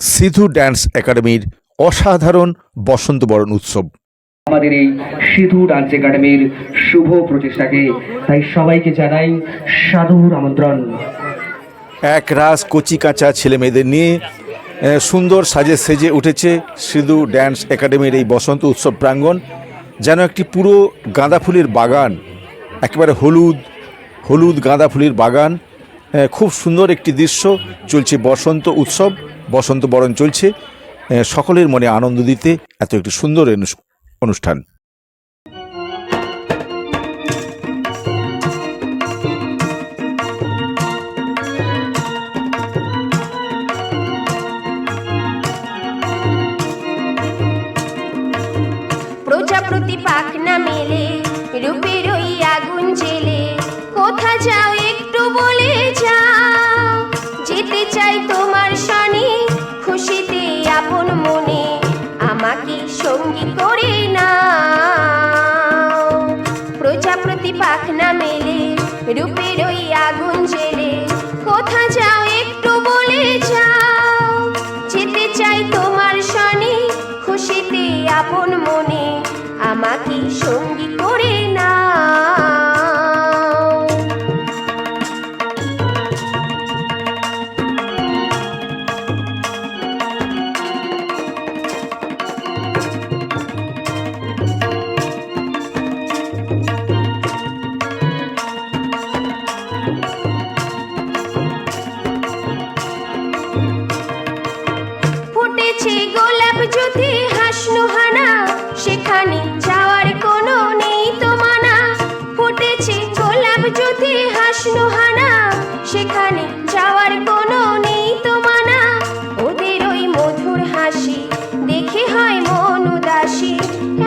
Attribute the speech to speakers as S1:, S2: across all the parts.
S1: Sidhu dance একাডেমির অসাধারণ বসন্ত বরণ উৎসব।
S2: আমাদের এই সিধু ডান্স একাডেমির শুভ প্রচেষ্টাকে তাই সবাইকে জানাই সাদর আমন্ত্রণ।
S1: এক রাস কচি কাঁচা ছেলে মেয়েদের নিয়ে সুন্দর সাজে সেজে উঠেছে সিধু ড্যান্স একাডেমির এই বসন্ত উৎসব প্রাঙ্গণ, যেন একটি পুরো গাঁদা ফুলের বাগান, একেবারে হলুদ হলুদ গাঁদা ফুলের বাগান। খুব সুন্দর একটি দৃশ্য। চলছে বসন্ত উৎসব, বসন্ত বরণ চলছে। সকলের মনে আনন্দ দিতে এত একটি সুন্দর অনুষ্ঠান।
S3: প্রজাপতি পাখনা মেলে রূপের ওই আগুন জেলে, কোথা যাও একটু বলে যাও, যেতে চাই তোমার সনে খুশিতে আপন মনে, আমাকে সঙ্গী করে নাও। প্রজাপতি পাখনা মেলে রূপের ওই আগুন জেলে, কোথা যাও একটু বলে যাও, যেতে চাই তোমার সনে খুশিতে আপন মনে, আমাকে সঙ্গী করে নাও। ফুটেছে গোলাপ জ্যোতি হাসনু হানা, সেখানে যাওয়ার কোনো নেই তো মানা। ফুটেছে গোলাপ জ্যোতি হাসনু হানা, সেখানে যাওয়ার কোনো নেই তো মানা। ওদের ওই মধুর হাসি দেখে হয় মন উদাসী,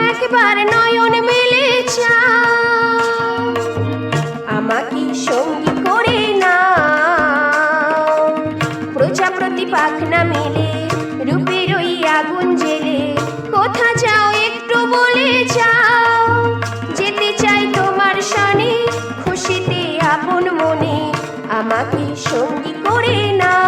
S3: একবার নয়ন মেলে চাও, আমাকে সঙ্গী করে নাও। প্রজাপতি পাখনা মেলে রূপের ওই আগুন জেলে, কোথা যাও একটু বলে যাও, যেতে চাই তোমার সনে খুশিতে আপন মনে, আমাকে সঙ্গী করে নাও।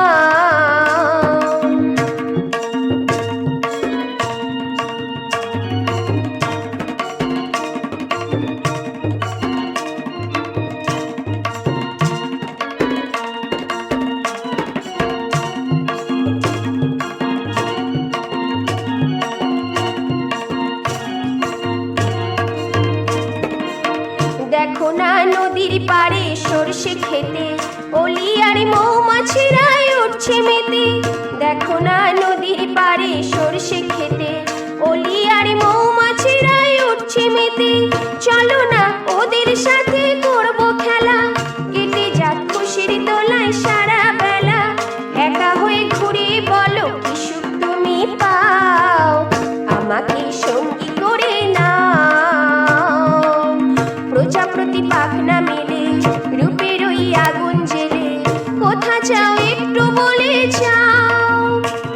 S3: দেখো না নদীর পাড়ে সরষে খেতে, অলি আর মৌমাছিরাই উঠছে মেতে। দেখো না নদীর পাড়ে সরষে খেতে, অলি আর মৌমাছিরাই উঠছে মেতে। চলো না ওদের সাথে করব খেলা, কেটে যাক খুশির দোলায় সারা বেলা। একা হয়ে ঘুরে বলো কি সুখ তুমি পাও, আমাকে সঙ্গী করে নাও। প্রজাপতি পাখনা মেলে রূপের ওই আগুন জেলে, কোথা যাও একটু বলে যাও,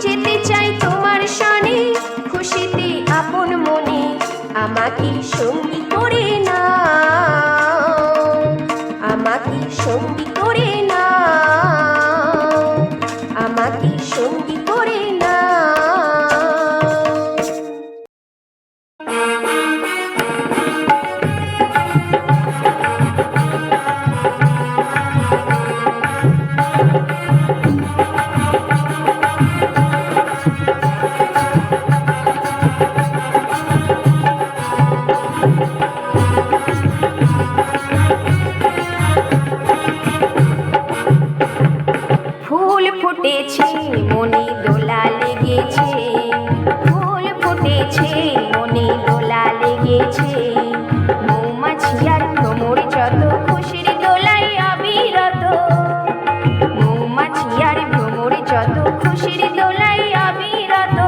S3: যেতে চাই তোমার সনে খুশিতে আপন মনে, আমাকে সঙ্গী করে নাও, আমাকে সঙ্গী করে নাও, আমাকে সঙ্গী করে নাও। ফুল ফুটেছে মনে দোলা লেগেছে, ফুল ফুটেছে মনে দোলা লেগেছে। মৌমাছি আর ভ্রমর যত খুশির দোলায় অবিরত, মৌমাছি আর ভ্রমর যত খুশির দোলায় অবিরত।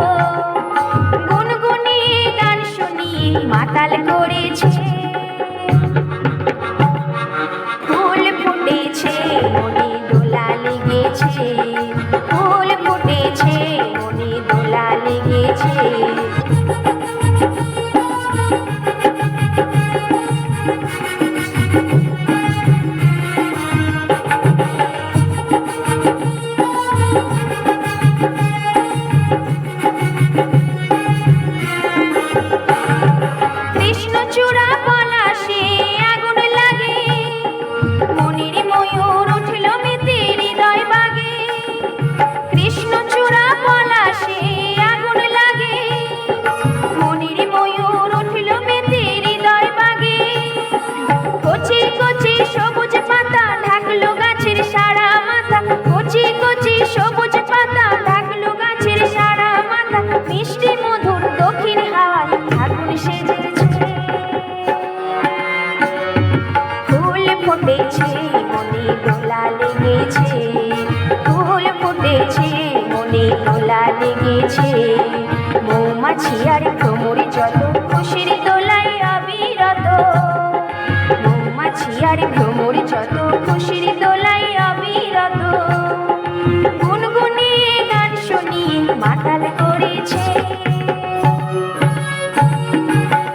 S3: গুনগুনিয়ে গান শুনিয়ে মাতাল করেছে, ফুল ফুটেছে মনে দোলা লেগেছে, ফুল ফুটেছে মনে দোলা দোলা লেগেছে। মৌমাছি আর ভ্রমর যত খুশির দোলায় অবিরত, মৌমাছি আর ভ্রমর যত খুশির দোলায় অবিরত। গুনগুনিয়ে গান শুনিয়ে মাতাল করেছে।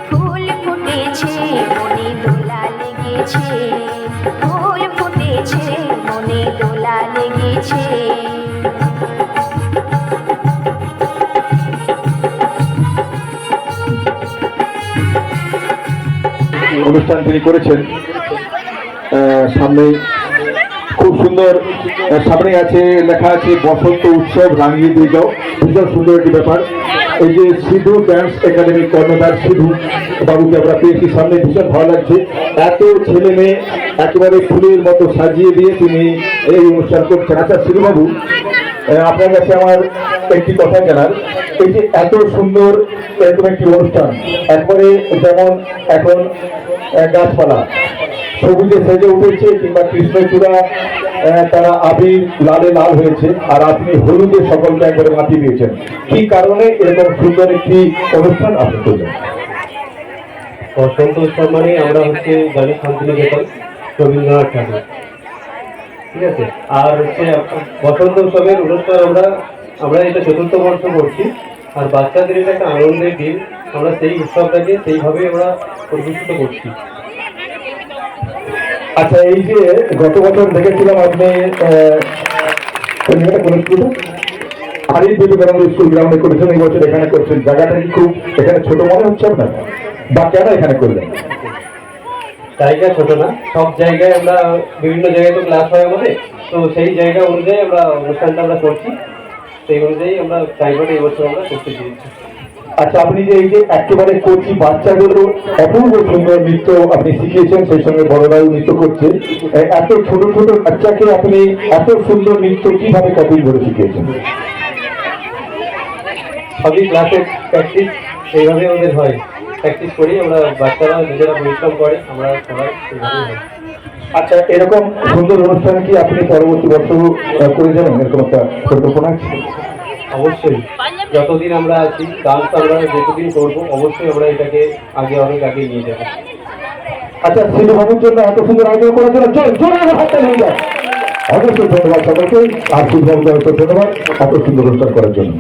S3: ফুল ফুটেছে মনে দোলা লেগেছে, ফুল ফুটেছে মনে দোলা লেগেছে।
S4: অনুষ্ঠান তিনি করেছেন সামনে খুব সুন্দর, সামনে আছে লেখা আছে বসন্ত উৎসব রাঙিয়ে দিয়ে যাও, ভীষণ সুন্দর একটি ব্যাপার। এই যে সিধু ডান্স একাডেমির কর্ণধার সিধু বাবুকে আমরা পেয়েছি সামনে, ভীষণ ভালো লাগছে। এত ছেলে মেয়ে একেবারে ফুলের মতো সাজিয়ে দিয়ে তিনি এই অনুষ্ঠান করছেন। আচ্ছা সিধু বাবু, আপনার কাছে আমার একটি কথা জানার, এই যে এত সুন্দর এরকম একটি অনুষ্ঠান, একবারে যেমন এখন গাছপালা সবুজে সেজে উঠেছে কিংবা কৃষ্ণচূড়া তারা আবির লালে লাল হয়েছে, আর আপনি হলুদে সকলকে একবারে মাতিয়ে দিয়েছেন, কি কারণে এরকম সুন্দর একটি অনুষ্ঠান আপনি করলেন?
S5: বসন্ত উৎসব মানে আমরা হচ্ছে জানি শান্তিনিকেতন রবীন্দ্রনাথ ঠাকুর, ঠিক আছে। আর হচ্ছে বসন্ত উৎসবের অনুষ্ঠান আমরা এটা ৪র্থ বর্ষ করছি, আর বাচ্চাদের এটা একটা আনন্দের দিন, আমরা সেই উৎসবটাকে সেইভাবে আমরা পরিবেশিত করছি।
S4: আচ্ছা, এই যে গত বছর দেখেছিলাম আপনি হারিয়ে বিবেকানন্দ স্কুল গ্রাউন্ডে করেছেন, এই বছর এখানে করছেন, জায়গাটা কি খুব এখানে ছোট মনে হচ্ছে আপনার, বা কেন এখানে করলেন?
S5: জায়গা ছোট না, সব জায়গায় আমরা বিভিন্ন জায়গায় তো ক্লাস হয় আমাদের, তো সেই জায়গা অনুযায়ী আমরা অনুষ্ঠানটা আমরা করছি, সেই অনুযায়ী আমরা প্রাইভেট এই বছর আমরা করতে চেয়েছি।
S4: আচ্ছা, আপনি যে এই যে একেবারে কচি বাচ্চাদেরও অপূর্ব সুন্দর নৃত্য আপনি শিখিয়েছেন, সেই সঙ্গে বড়রাও নৃত্য করছে, এত ছোট ছোট বাচ্চাকে আপনি এত সুন্দর নৃত্য কিভাবে কতদিন ধরে শিখিয়েছেন?
S5: সবই ক্লাসে প্র্যাকটিস এইভাবে ওদের হয়, প্র্যাকটিস করি আমরা, বাচ্চারা নিজেরা পরিশ্রম করে, আমরা সবাই সেইভাবেই হয়।
S4: আচ্ছা, এরকম সুন্দর অনুষ্ঠান কি আপনি পরবর্তী বর্ষ করে যাবেন, এরকম একটা পরিকল্পনা আছে?
S5: অবশ্যই, যতদিন আমরা আছি ডান্স আমরা যতদিন করবো অবশ্যই আমরা এটাকে অনেক আগে নিয়ে যাবো।
S4: আচ্ছা, সিধু বাবুর জন্য এত সুন্দর আয়োজন করার জন্য জোরে হাতটা নিয়ে যায়। অবশ্যই ধন্যবাদ সকলকে, আর সিধু বাবুকে ধন্যবাদ এত সুন্দর অনুষ্ঠান করার জন্য।